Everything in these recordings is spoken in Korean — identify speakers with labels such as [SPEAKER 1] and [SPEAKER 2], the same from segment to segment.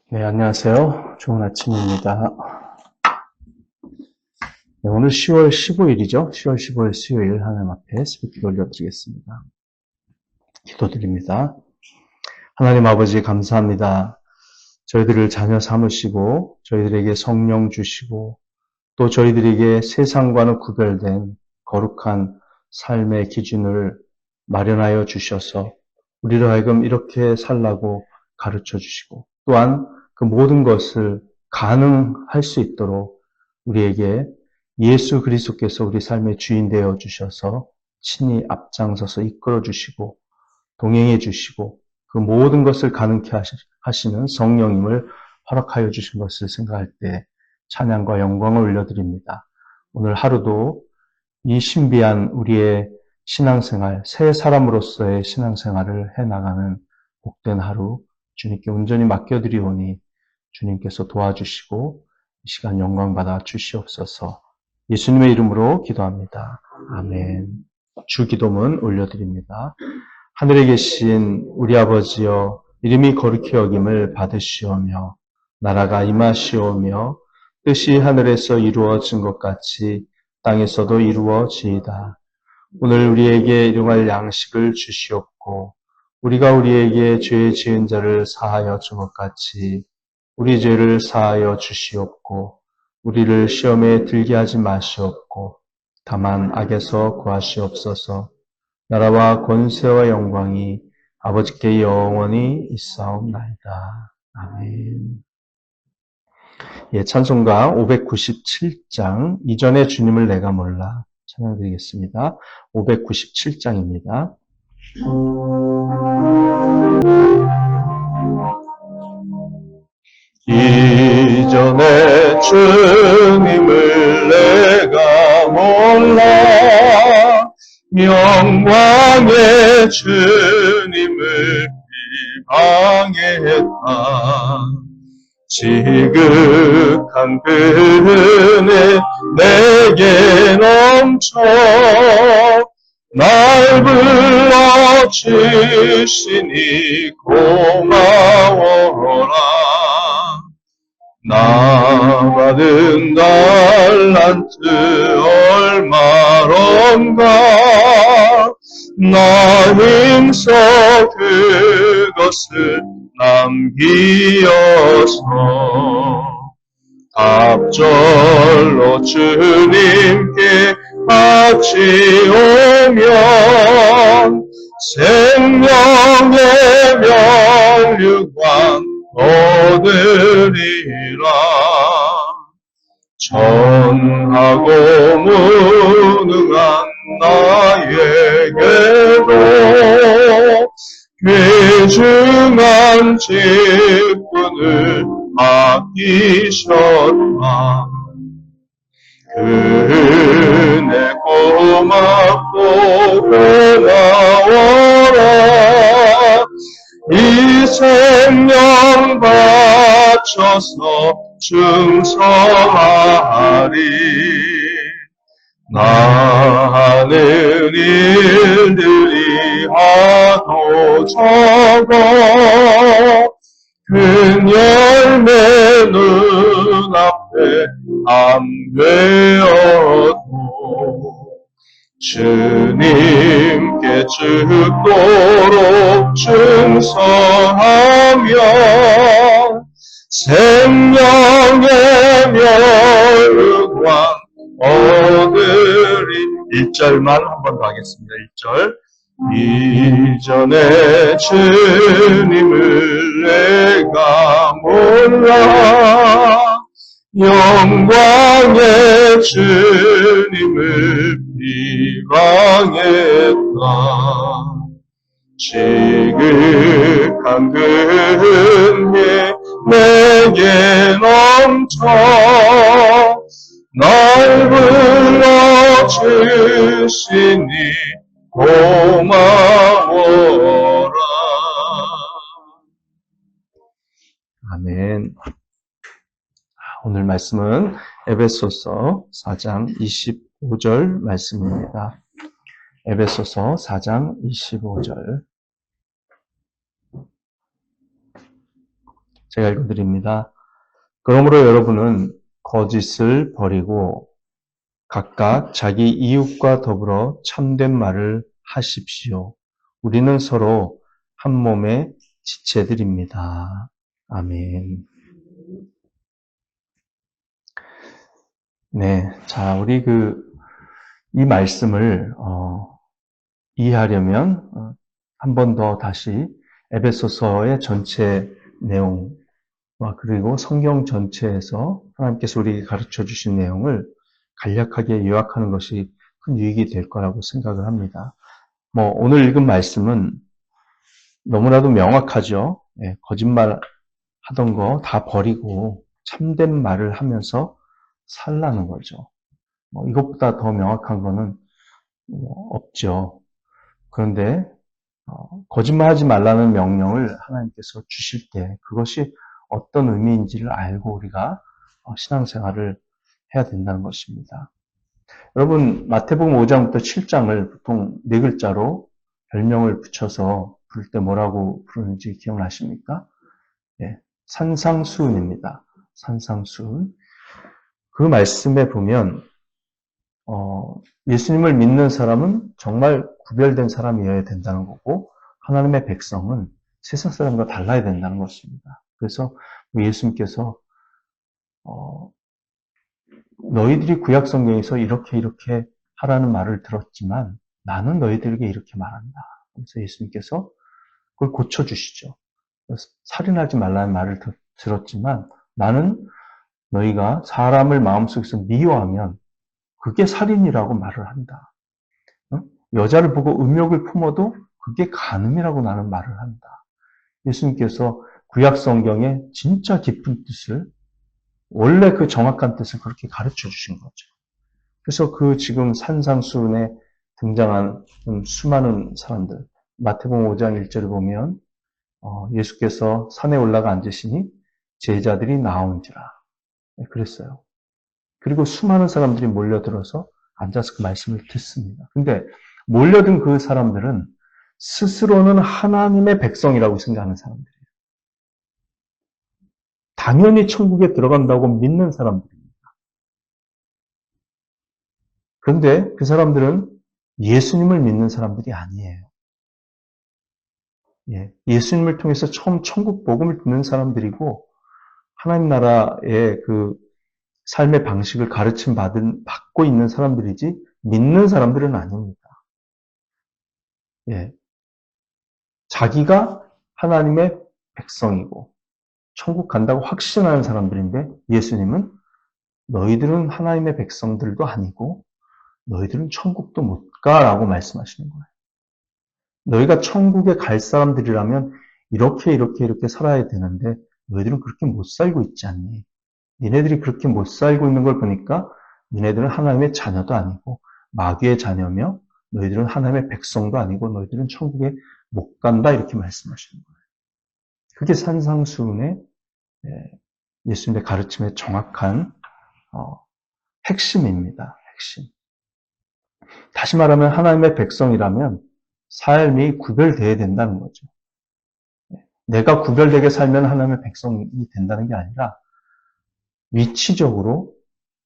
[SPEAKER 1] 네, 안녕하세요. 좋은 아침입니다. 네, 오늘 10월 15일이죠. 10월 15일 수요일 하나님 앞에 새벽 기도 올려드리겠습니다. 기도드립니다. 하나님 아버지 감사합니다. 저희들을 자녀 삼으시고 저희들에게 성령 주시고 또 저희들에게 세상과는 구별된 거룩한 삶의 기준을 마련하여 주셔서 우리로 하여금 이렇게 살라고 가르쳐 주시고 또한 그 모든 것을 가능할 수 있도록 우리에게 예수 그리스도께서 우리 삶의 주인 되어 주셔서 친히 앞장서서 이끌어 주시고 동행해 주시고 그 모든 것을 가능케 하시는 성령님을 허락하여 주신 것을 생각할 때 찬양과 영광을 올려드립니다. 오늘 하루도 이 신비한 우리의 신앙생활, 새 사람으로서의 신앙생활을 해나가는 복된 하루 주님께 온전히 맡겨드리오니 주님께서 도와주시고 이 시간 영광받아 주시옵소서. 예수님의 이름으로 기도합니다. 아멘. 주기도문 올려드립니다. 하늘에 계신 우리 아버지여 이름이 거룩히 여김을 받으시오며 나라가 임하시오며 뜻이 하늘에서 이루어진 것 같이 땅에서도 이루어지이다. 오늘 우리에게 일용할 양식을 주시옵고 우리가 우리에게 죄 지은 자를 사하여 준 것 같이 우리 죄를 사하여 주시옵고 우리를 시험에 들게 하지 마시옵고 다만 악에서 구하시옵소서. 나라와 권세와 영광이 아버지께 영원히 있사옵나이다. 아멘. 예, 찬송가 597장 이전에 주님을 내가 몰라 찬양드리겠습니다. 597장입니다. 이전에 주님을 내가 몰라 영광의 주님을 비방했다. 지극한 그 은혜 내게 넘쳐 날 불러주시니 고마워라. 나 받은 달란트 얼마론가 나 힘써 그것을 남기어서 갑절로 주님께 바치오면 생명의 면류관 얻으리라. 전하고 무능한 나에게도 귀중한 직분을 맡기셨다. 그 은혜 고맙고 고마워라. 이 생명 바쳐서 충성하리. 나는 일들이 하도 적어 큰 열매 눈앞에 안 되어도 주님께 죽도록 충성하며 생명의 멸관 얻으리. 1절만 한 번 더 하겠습니다. 1절. 이전에 주님을 내가 몰라 영광의 주님을 비방했다. 지극한 그 은혜 내게 넘쳐 날 불러주시니 고마워라. 아멘. 오늘 말씀은 에베소서 4장 25절 말씀입니다. 에베소서 4장 25절. 제가 읽어드립니다. 그러므로 여러분은 거짓을 버리고 각각 자기 이웃과 더불어 참된 말을 하십시오. 우리는 서로 한 몸의 지체들입니다. 아멘. 네. 자, 우리 이 말씀을, 이해하려면, 한 번 더 다시 에베소서의 전체 내용과 그리고 성경 전체에서 하나님께서 우리에게 가르쳐 주신 내용을 간략하게 요약하는 것이 큰 유익이 될 거라고 생각을 합니다. 오늘 읽은 말씀은 너무나도 명확하죠. 예, 거짓말 하던 거 다 버리고 참된 말을 하면서 살라는 거죠. 이것보다 더 명확한 거는 없죠. 그런데 거짓말하지 말라는 명령을 하나님께서 주실 때 그것이 어떤 의미인지를 알고 우리가 신앙생활을 해야 된다는 것입니다. 여러분 마태복음 5장부터 7장을 보통 네 글자로 별명을 붙여서 부를 때 뭐라고 부르는지 기억나십니까? 예, 산상수훈입니다. 산상수훈. 그 말씀에 보면 예수님을 믿는 사람은 정말 구별된 사람이어야 된다는 거고 하나님의 백성은 세상 사람과 달라야 된다는 것입니다. 그래서 예수님께서 너희들이 구약 성경에서 이렇게 하라는 말을 들었지만 나는 너희들에게 이렇게 말한다. 그래서 예수님께서 그걸 고쳐주시죠. 살인하지 말라는 말을 들었지만 나는 너희가 사람을 마음속에서 미워하면 그게 살인이라고 말을 한다. 여자를 보고 음욕을 품어도 그게 간음이라고 나는 말을 한다. 예수님께서 구약 성경의 진짜 깊은 뜻을 원래 그 정확한 뜻을 그렇게 가르쳐 주신 거죠. 그래서 지금 산상수훈에 등장한 수많은 사람들, 마태복음 5장 1절을 보면 예수께서 산에 올라가 앉으시니 제자들이 나온지라 그랬어요. 그리고 수많은 사람들이 몰려들어서 앉아서 그 말씀을 듣습니다. 근데 몰려든 그 사람들은 스스로는 하나님의 백성이라고 생각하는 사람들이에요. 당연히 천국에 들어간다고 믿는 사람들입니다. 그런데 그 사람들은 예수님을 믿는 사람들이 아니에요. 예수님을 통해서 처음 천국 복음을 듣는 사람들이고 하나님 나라의 그 삶의 방식을 받고 있는 사람들이지 믿는 사람들은 아닙니다. 자기가 하나님의 백성이고 천국 간다고 확신하는 사람들인데 예수님은 너희들은 하나님의 백성들도 아니고 너희들은 천국도 못 가라고 말씀하시는 거예요. 너희가 천국에 갈 사람들이라면 이렇게 살아야 되는데 너희들은 그렇게 못 살고 있지 않니? 니네들이 그렇게 못 살고 있는 걸 보니까 니네들은 하나님의 자녀도 아니고 마귀의 자녀며 너희들은 하나님의 백성도 아니고 너희들은 천국에 못 간다 이렇게 말씀하시는 거예요. 그게 산상수훈의 예수님의 가르침의 정확한 핵심입니다. 핵심. 다시 말하면 하나님의 백성이라면 삶이 구별되어야 된다는 거죠. 내가 구별되게 살면 하나님의 백성이 된다는 게 아니라 위치적으로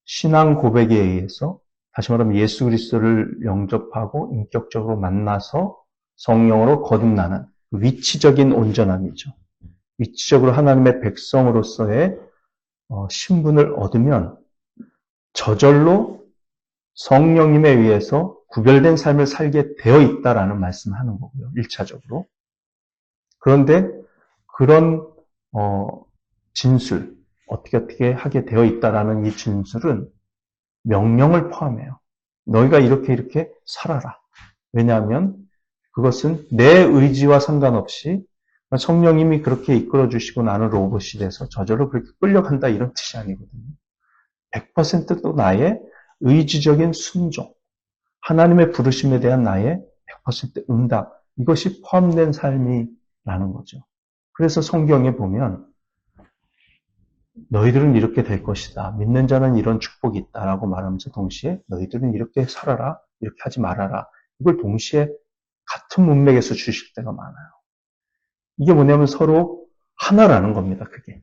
[SPEAKER 1] 신앙 고백에 의해서 다시 말하면 예수 그리스도를 영접하고 인격적으로 만나서 성령으로 거듭나는 위치적인 온전함이죠. 위치적으로 하나님의 백성으로서의 신분을 얻으면 저절로 성령님에 의해서 구별된 삶을 살게 되어 있다라는 말씀을 하는 거고요. 1차적으로. 그런데 그런 진술, 어떻게 하게 되어 있다라는 이 진술은 명령을 포함해요. 너희가 이렇게 살아라. 왜냐하면 그것은 내 의지와 상관없이 성령님이 그렇게 이끌어 주시고 나는 로봇이 돼서 저절로 그렇게 끌려간다 이런 뜻이 아니거든요. 100%또 나의 의지적인 순종, 하나님의 부르심에 대한 나의 100% 응답, 이것이 포함된 삶이라는 거죠. 그래서 성경에 보면 너희들은 이렇게 될 것이다. 믿는 자는 이런 축복이 있다라고 말하면서 동시에 너희들은 이렇게 살아라. 이렇게 하지 말아라. 이걸 동시에 같은 문맥에서 주실 때가 많아요. 이게 뭐냐면 서로 하나라는 겁니다. 그게.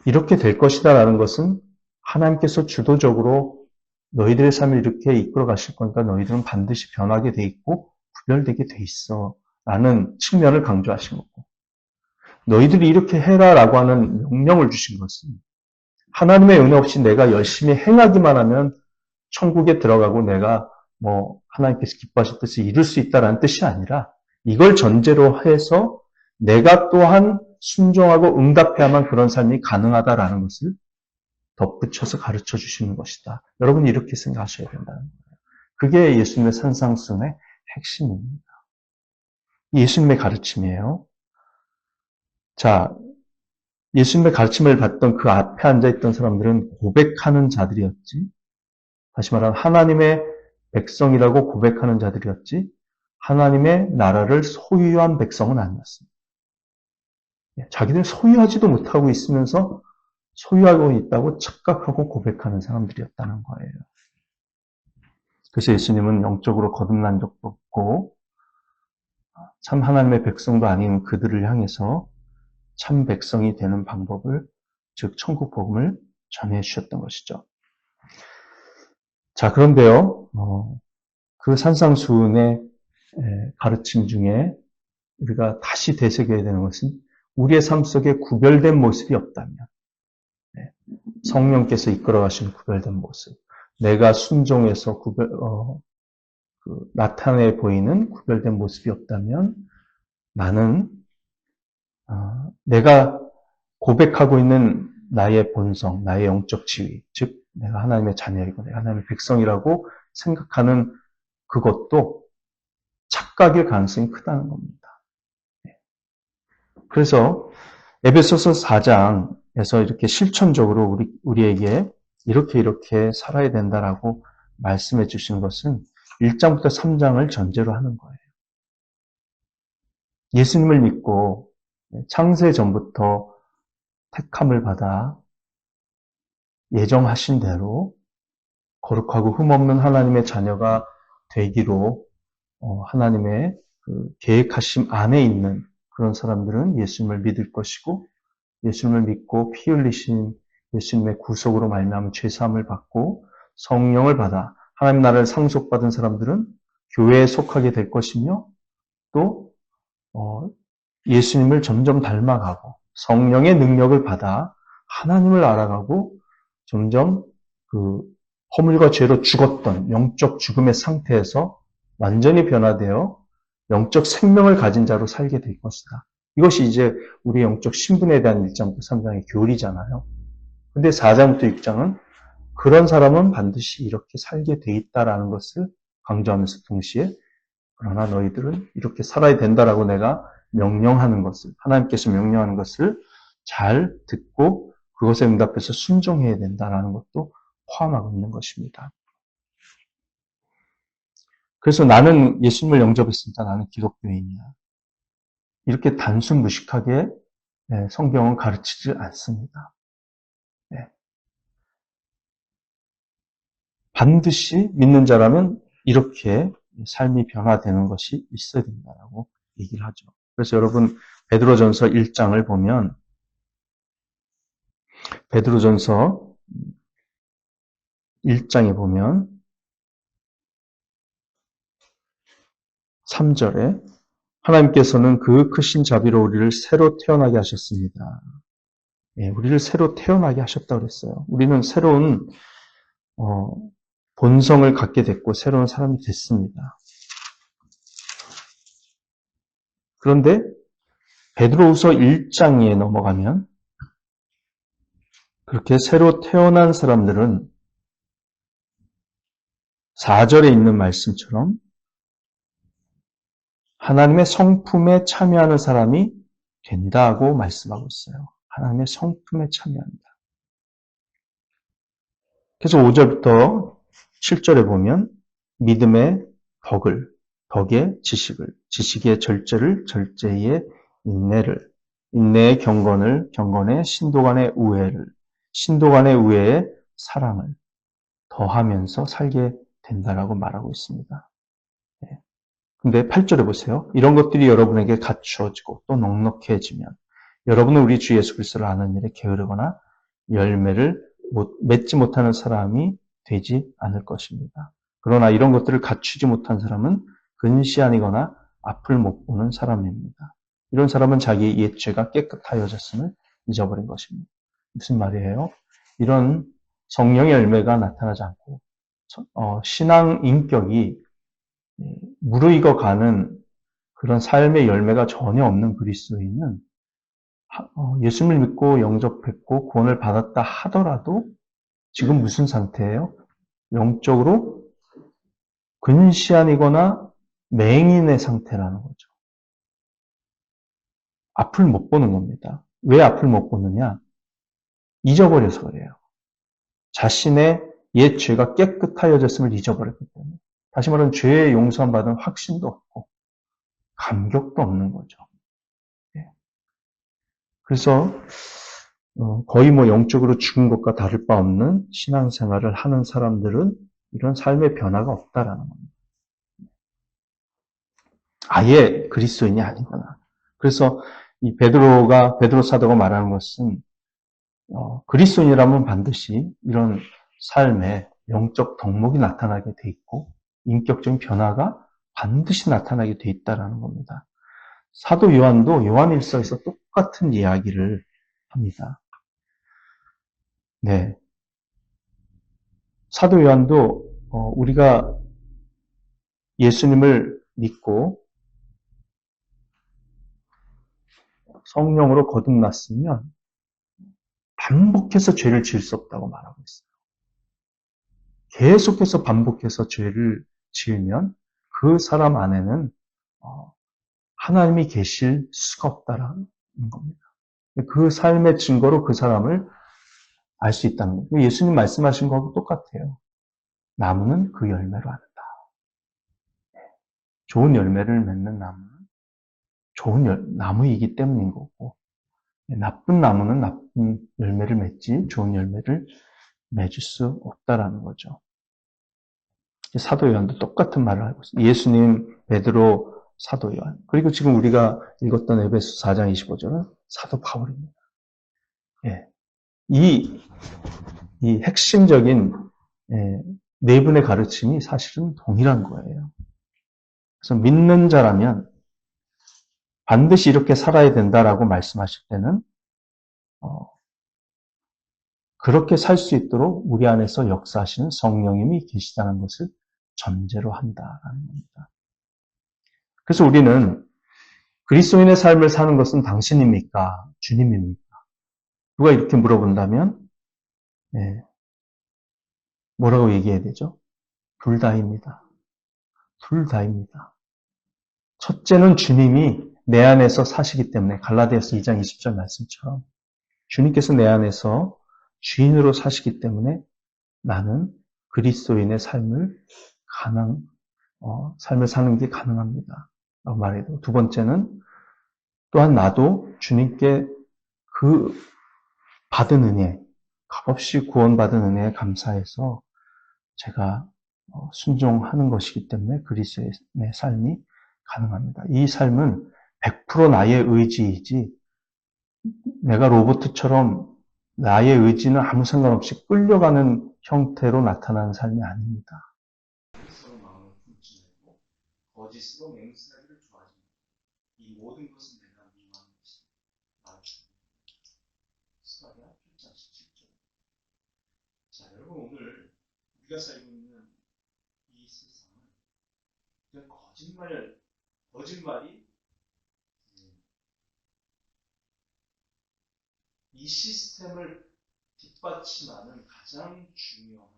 [SPEAKER 1] 이렇게 될 것이다라는 것은 하나님께서 주도적으로 너희들의 삶을 이렇게 이끌어 가실 거니까 너희들은 반드시 변하게 돼 있고 구별되게 돼 있어 라는 측면을 강조하신 거고, 너희들이 이렇게 해라라고 하는 명령을 주신 것은 하나님의 은혜 없이 내가 열심히 행하기만 하면 천국에 들어가고 내가 하나님께서 기뻐하실 뜻을 이룰 수 있다라는 뜻이 아니라, 이걸 전제로 해서 내가 또한 순종하고 응답해야만 그런 삶이 가능하다라는 것을 덧붙여서 가르쳐 주시는 것이다. 여러분 이렇게 생각하셔야 된다는 거예요. 그게 예수님의 산상순의 핵심입니다. 예수님의 가르침이에요. 자, 예수님의 가르침을 받던 그 앞에 앉아있던 사람들은 고백하는 자들이었지, 다시 말하면 하나님의 백성이라고 고백하는 자들이었지, 하나님의 나라를 소유한 백성은 아니었습니다. 자기들 소유하지도 못하고 있으면서 소유하고 있다고 착각하고 고백하는 사람들이었다는 거예요. 그래서 예수님은 영적으로 거듭난 적도 없고 참 하나님의 백성도 아닌 그들을 향해서 참 백성이 되는 방법을, 즉 천국 복음을 전해 주셨던 것이죠. 자, 그런데요, 그 산상수훈의 가르침 중에 우리가 다시 되새겨야 되는 것은 우리의 삶 속에 구별된 모습이 없다면, 성령께서 이끌어가신 구별된 모습, 내가 순종해서 나타내 보이는 구별된 모습이 없다면 나는 내가 고백하고 있는 나의 본성, 나의 영적 지위, 즉 내가 하나님의 자녀이고 내가 하나님의 백성이라고 생각하는 그것도 착각일 가능성이 크다는 겁니다. 그래서 에베소서 4장에서 이렇게 실천적으로 우리에게 이렇게 살아야 된다라고 말씀해 주시는 것은 1장부터 3장을 전제로 하는 거예요. 예수님을 믿고 창세 전부터 택함을 받아 예정하신 대로 거룩하고 흠없는 하나님의 자녀가 되기로 하나님의 그 계획하심 안에 있는 그런 사람들은 예수님을 믿을 것이고, 예수님을 믿고 피 흘리신 예수님의 구속으로 말미암아 죄사함을 받고 성령을 받아 하나님 나라를 상속받은 사람들은 교회에 속하게 될 것이며, 또 예수님을 점점 닮아가고 성령의 능력을 받아 하나님을 알아가고 점점 그 허물과 죄로 죽었던 영적 죽음의 상태에서 완전히 변화되어 영적 생명을 가진 자로 살게 될 것이다. 이것이 이제 우리 영적 신분에 대한 1장부터 3장의 교리잖아요. 근데 4장부터 6장은 그런 사람은 반드시 이렇게 살게 돼 있다라는 것을 강조하면서 동시에, 그러나 너희들은 이렇게 살아야 된다라고 내가 명령하는 것을, 하나님께서 명령하는 것을 잘 듣고 그것에 응답해서 순종해야 된다라는 것도 포함하고 있는 것입니다. 그래서 나는 예수님을 영접했으니까 나는 기독교인이야, 이렇게 단순 무식하게 성경은 가르치지 않습니다. 반드시 믿는 자라면 이렇게 삶이 변화되는 것이 있어야 된다라고 얘기를 하죠. 그래서 여러분 베드로전서 1장을 보면, 베드로전서 1장에 보면 3절에 하나님께서는 그 크신 자비로 우리를 새로 태어나게 하셨습니다. 우리를 새로 태어나게 하셨다고 그랬어요. 우리는 새로운 본성을 갖게 됐고 새로운 사람이 됐습니다. 그런데 베드로후서 1장에 넘어가면 그렇게 새로 태어난 사람들은 4절에 있는 말씀처럼 하나님의 성품에 참여하는 사람이 된다고 말씀하고 있어요. 하나님의 성품에 참여한다. 그래서 5절부터 7절에 보면 믿음의 덕을, 덕의 지식을, 지식의 절제를, 절제의 인내를, 인내의 경건을, 경건의 신도간의 우애를, 신도간의 우애의 사랑을 더하면서 살게 된다라고 말하고 있습니다. 근데 8절에 보세요. 이런 것들이 여러분에게 갖추어지고 또 넉넉해지면 여러분은 우리 주 예수 그리스도를 아는 일에 게으르거나 열매를 맺지 못하는 사람이 되지 않을 것입니다. 그러나 이런 것들을 갖추지 못한 사람은 근시안이거나 앞을 못 보는 사람입니다. 이런 사람은 자기의 옛 죄가 깨끗하여졌음을 잊어버린 것입니다. 무슨 말이에요? 이런 성령의 열매가 나타나지 않고 신앙 인격이 무르익어 가는 그런 삶의 열매가 전혀 없는 그리스도인은 예수님을 믿고 영접했고 구원을 받았다 하더라도 지금 무슨 상태예요? 영적으로 근시안이거나 맹인의 상태라는 거죠. 앞을 못 보는 겁니다. 왜 앞을 못 보느냐? 잊어버려서 그래요. 자신의 옛 죄가 깨끗하여졌음을 잊어버렸기 때문에. 다시 말하면 죄의 용서함 받은 확신도 없고 감격도 없는 거죠. 그래서 거의 영적으로 죽은 것과 다를 바 없는 신앙생활을 하는 사람들은 이런 삶의 변화가 없다라는 겁니다. 아예 그리스도인이 아니거나. 그래서 이 베드로 사도가 말하는 것은 그리스도인이라면 반드시 이런 삶에 영적 덕목이 나타나게 돼 있고 인격적인 변화가 반드시 나타나게 돼 있다라는 겁니다. 사도 요한도 요한일서에서 똑같은 이야기를 합니다. 네. 사도 요한도 우리가 예수님을 믿고 성령으로 거듭났으면 반복해서 죄를 지을 수 없다고 말하고 있어요. 계속해서 반복해서 죄를 지으면 그 사람 안에는 하나님이 계실 수가 없다라는 겁니다. 그 삶의 증거로 그 사람을 알 수 있다는 거예요. 예수님 말씀하신 거하고 똑같아요. 나무는 그 열매로 안다. 좋은 열매를 맺는 나무는 좋은 나무이기 때문인 거고 나쁜 나무는 나쁜 열매를 맺지 좋은 열매를 맺을 수 없다라는 거죠. 사도 요한도 똑같은 말을 하고 있어요. 예수님, 베드로, 사도 요한. 그리고 지금 우리가 읽었던 에베소 4장 25절은 사도 바울입니다. 예. 이 핵심적인 네 분의 가르침이 사실은 동일한 거예요. 그래서 믿는 자라면 반드시 이렇게 살아야 된다라고 말씀하실 때는 그렇게 살 수 있도록 우리 안에서 역사하시는 성령님이 계시다는 것을 전제로 한다라는 겁니다. 그래서 우리는 그리스도인의 삶을 사는 것은 당신입니까? 주님입니까? 누가 이렇게 물어본다면 뭐라고 얘기해야 되죠? 둘 다입니다. 둘 다입니다. 첫째는 주님이 내 안에서 사시기 때문에 갈라디아서 2장 20절 말씀처럼 주님께서 내 안에서 주인으로 사시기 때문에 나는 그리스도인의 삶을 사는 게 가능합니다. 라고 말해도 두 번째는 또한 나도 주님께 그 받은 은혜, 값없이 구원받은 은혜에 감사해서 제가 순종하는 것이기 때문에 그리스도의 삶이 가능합니다. 이 삶은 100% 나의 의지이지 내가 로봇처럼 나의 의지는 아무 상관없이 끌려가는 형태로 나타나는 삶이 아닙니다. 스스로 마음을 품지내고 거짓으로 맹세하기를 좋아하지. 이 모든 것은 내가 미워하는 것이다. 스가랴 8장 17절. 자, 여러분 오늘 우리가 살고 있는 이 세상은 거짓말이 이 시스템을 뒷받침하는 가장 중요한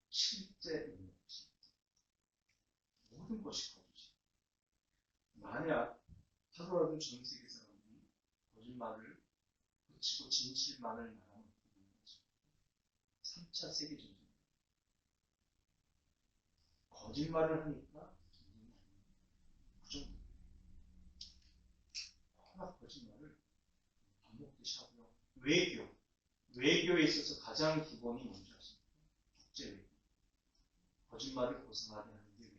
[SPEAKER 1] 실제 능력입니다. 모든 것이 거짓이에요. 만약 하루라도 전 세계 사람들이 거짓말을 붙이고 진실만을 말하는 3차 세계전쟁 거짓말을 하니까 부정합니다. 워낙 거짓말을 반복듯이 하고요. 외교에 있어서 가장 기본이 뭔지 아십니까? 국제외교. 거짓말을 벗어나게 하는 게 외교.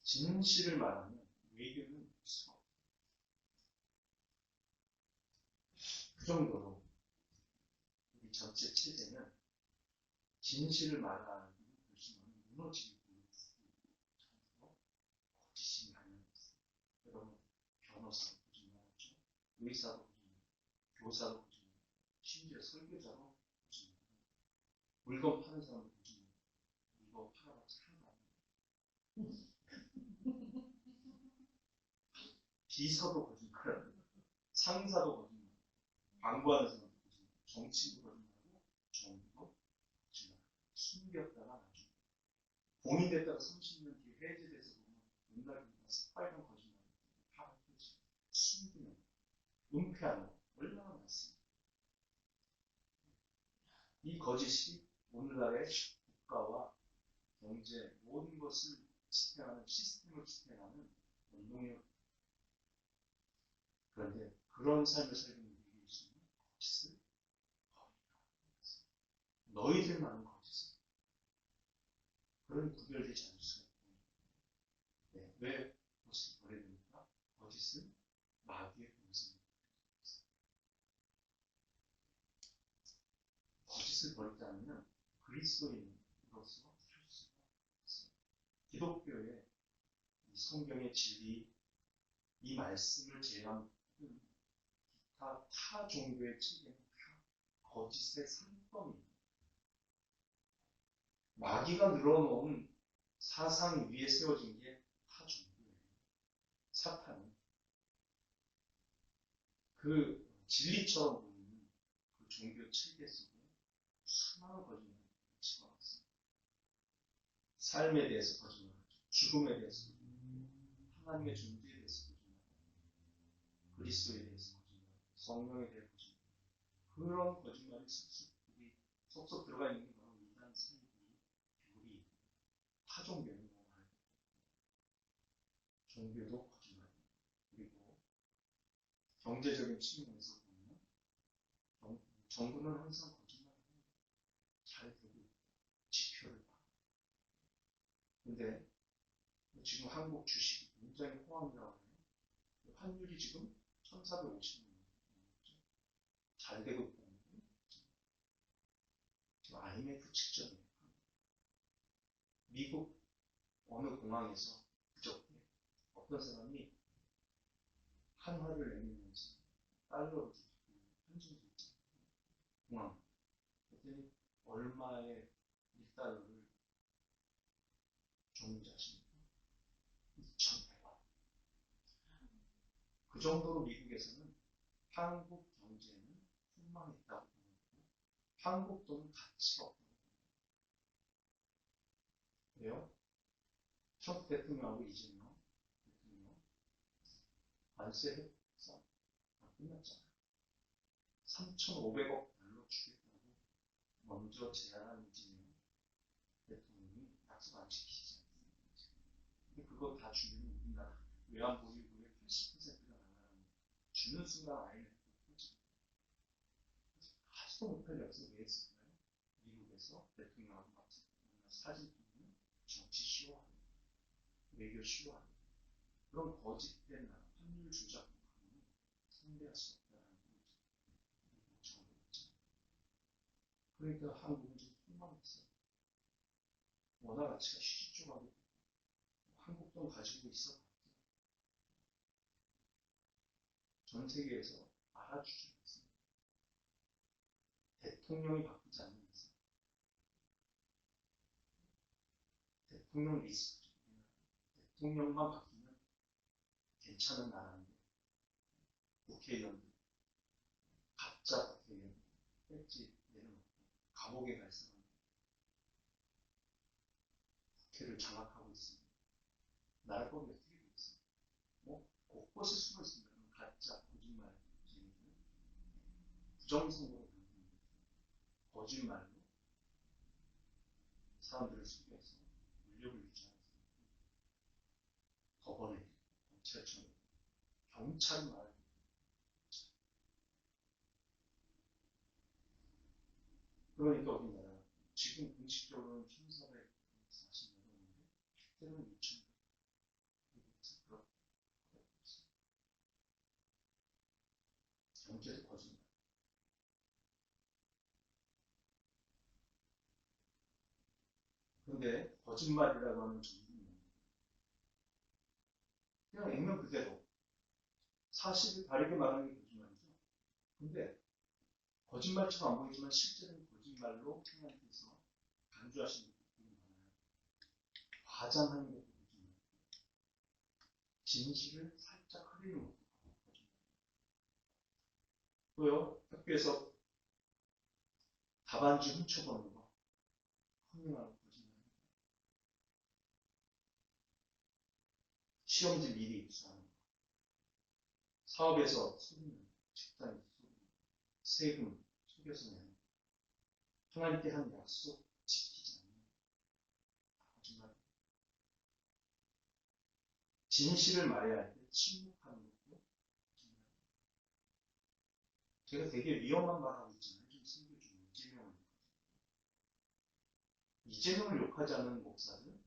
[SPEAKER 1] 진실을 말하면 외교는 수가 없어요.
[SPEAKER 2] 정도로 우리 전체 체제는 진실을 말하는 것이면 무너지고 정도로 거짓이 많이 있어요. 여러분, 변호사도 거짓말하죠. 의사도 거짓말, 교사도 거짓말, 심지어 설교자도 거짓말, 물건 파는 사람도 거짓말, 이거 팔아봤자 하나도 안 돼. 비서도 거짓말하고, 상사도 거짓말, 광고하는 사람도 거짓말, 정치도 거짓말하고, 정부도 거짓말. 숨겼다가 나중에 공인됐다가 30년 뒤에 해제돼서 보면 옛날 빨간 거짓말 다 밝혀지. 숨기는 은폐하는 거 얼마나 많습니다. 이 거짓이 오늘날의 국가와 경제 모든 것을 지탱하는 시스템을 지탱하는 운동이에요. 그런데 그런 삶을 살고 있는 우리에게 있으면 거짓을 버리라. 너희들만은 거짓을. 그런 구별되지 않을 수가 있고. 네, 왜 거짓을 버려야 됩니까? 거짓은 마귀의 본성입니다. 거짓을 버리지 않으면 그리스도인으로서 살 수가 없어요. 기독교의 이 성경의 진리, 이 말씀을 제한 기타 타 종교의 책에는 다 거짓의 상범입니다. 마귀가 늘어놓은 사상 위에 세워진 게 타 종교예요. 사탄은 그 진리처럼 보이는 그 종교 체계 속에 수많은 거짓말을 집어넣습니다. 삶에 대해서 거짓말하죠. 죽음에 대해서 거짓말하죠. 하나님의 존재에 대해서 거짓말하죠. 그리스도에 대해서 거짓말하죠. 성령에 대해서 거짓말하죠. 그런 거짓말이 쏙쏙 들어가 있는 게 바로 이단 세력이 교리, 타종교는 뭐 말이에요. 종교도 거짓말입니다. 그리고 경제적인 측면에서 보면 정부는 항상 거짓말을 잘 되고 있다. 지표를 봐. 근데 지금 한국 주식이 굉장히 호황이라고 해요. 환율이 지금 1450원 잘 되고 있다는 게 지금 IMF 직전이에요. 미국 어느 공항에서 그저께 어떤 사람이 한화를 내밀면서 달러로 현金공항 그랬더니 얼마의 1달러를 줬는지 아십니까? 2,100원. 그 정도로 미국에서는 한국 경제는 폭망했다고 보고 한국 돈은 가치가 없다고 봅니다. 그래요? 트럼프 대통령하고 이재명 대통령 관세 협상 끝났잖아요. 3,500억 달러 주겠다고 먼저 제안한 이재명 대통령이 약속 안 지키지 않습니까? 근데 그거 다 주면 우리나라 외환보유고의 80%가 나가는 주는 순간 IMF가 터집니다. 하지도 못할 약속 왜 했을까요? 미국에서 대통령하고 만나서 사진 찍는 정치 쇼하는 외교 쇼하는 그런 거짓된 환율 조작하는 상대할 수 없다는 거죠. 그러니까 한국은 좀 폭망했어요. 원화 가치가 시집조가고 한국 돈 가지고 있어 전 세계에서 알아주지 않습니다. 대통령이 바뀌지 않는 이상 대통령 리스크죠. 대통령만 바뀌면 괜찮은 나라인데 국회의원들 가짜 국회의원들 뺏지 내려놓고 감옥에 갈 사람 국회를 장악하고 있습니다. 나라 법이 어떻게 되어 있습니까? 뭐 곳곳에 숨어 있습니다. 가짜 거짓말 부정선거로 거짓말로 사람들을 속여서 권력을 유지하는 법원에 검찰청에 경찰이 말하는 그러니까 우리나라 지금 공식적으로는 1,440몇 원인데 실제로는 2,000원 경제도 거짓말 그런데 거짓말이라고 하는 종류는 그냥 액면 그대로 사실을 다르게 말하는 게 거짓말이죠. 근데 거짓말처럼 안 보이지만 실제로는 거짓말로 하나님께서 간주하시는 것들이 많아요. 과장하는 것도 거짓말. 진실을 살짝 흐리는 것도 거짓말. 또요, 학교에서 답안지 훔쳐보는 거. 흥미하고 거짓말. 시험지 미리 입수하는 거. 사업에서 속이는 거. 직장에서 속이는 거. 세금 속여서 내는 거. 하나님께 한 약속 지키지 않는 거. 거짓말. 진실을 말해야 할 때 침묵하는 것도 거짓말. 제가 되게 위험한 말 하고 있잖아요. 좀 숨겨주는 이재명을 욕하지 않는 목사는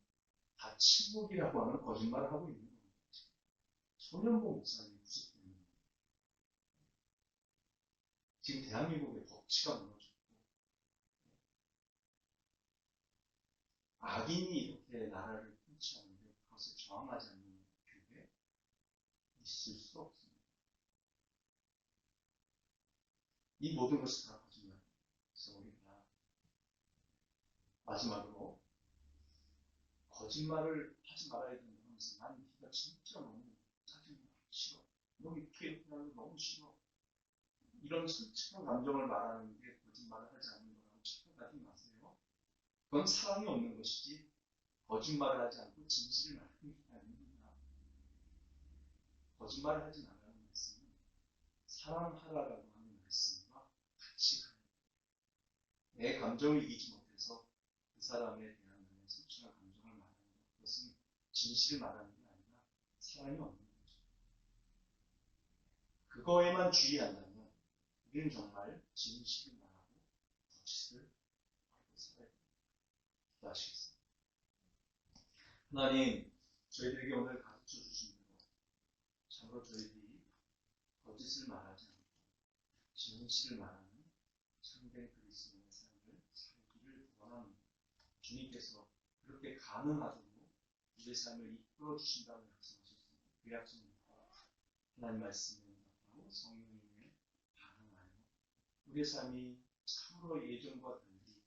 [SPEAKER 2] 다 침묵이라고 하는 거짓말을 하고 있는 겁니다. 손현보 목사님 구속되는 거예요. 지금 대한민국의 법치가 무너졌고 악인이 이렇게 나라를 통치하는데 그것을 저항하지 않는 교회 있을 수 없습니다. 이 모든 것이 다 거짓말입니다. 그래서 우리가 마지막으로 거짓말을 하지 말아야 된다고 하면서 난 네가 진짜 너무 짜증나 싫어. 너 이렇게 하는 거 너무 싫어. 이런 솔직한 감정을 말하는 게 거짓말을 하지 않는 거라고 착각하지 마세요. 그건 사랑이 없는 것이지 거짓말을 하지 않고 진실을 말하는 게 아닙니다. 거짓말을 하지 말라는 말씀은 사랑하라라고 하는 말씀과 같이 가요. 내 감정을 이기지 못해서 그 사람에 대한 나의 솔직한 감정을 말하는 것, 그것은 진실을 말하는 게 아니라 사랑이 없는 거죠. 그거에만 주의한다면 우리는 정말 진실을 말하고 거짓을 알고 살아야 됩니다. 기도하시겠습니다. 하나님, 저희들에게 오늘 가르쳐 주신 대로 참으로 저희들이 거짓을 말하지 않고 진실을 말하는 참된 그리스도의 삶을 살기를 원합니다. 주님께서 그렇게 가능하도록 우리의 삶을 이끌어 주신다고 약속하셨습니다. 그 약속은 하나님 말씀에 응답하고 성령님의 반응하여 우리의 삶이 참으로 예전과 달리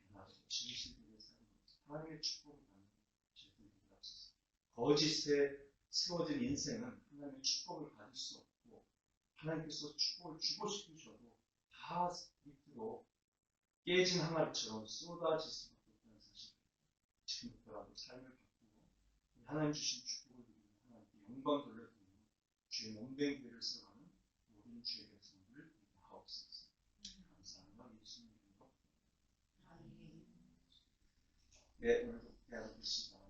[SPEAKER 2] 변화되고 진실되게 사는 것, 하나님의 축복을 받는 저희들이 되옵소서. 거짓에 세워진 인생은 하나님의 축복을 받을 수 없고 하나님께서 축복을 주고 싶으셔도 다 밑으로 깨진 항아리처럼 쏟아질 수밖에 없다는 사실. 지금부터라도 삶을 바꾸고 하나님 주신 축복을 누리며 하나님께 영광 돌려드리며 주의 몸된 교회를 세워가는 모든 주의 백성들을 하옵소서. 감사합니다. 예수님 이름으로. 네, 오늘도 대하고 계시다.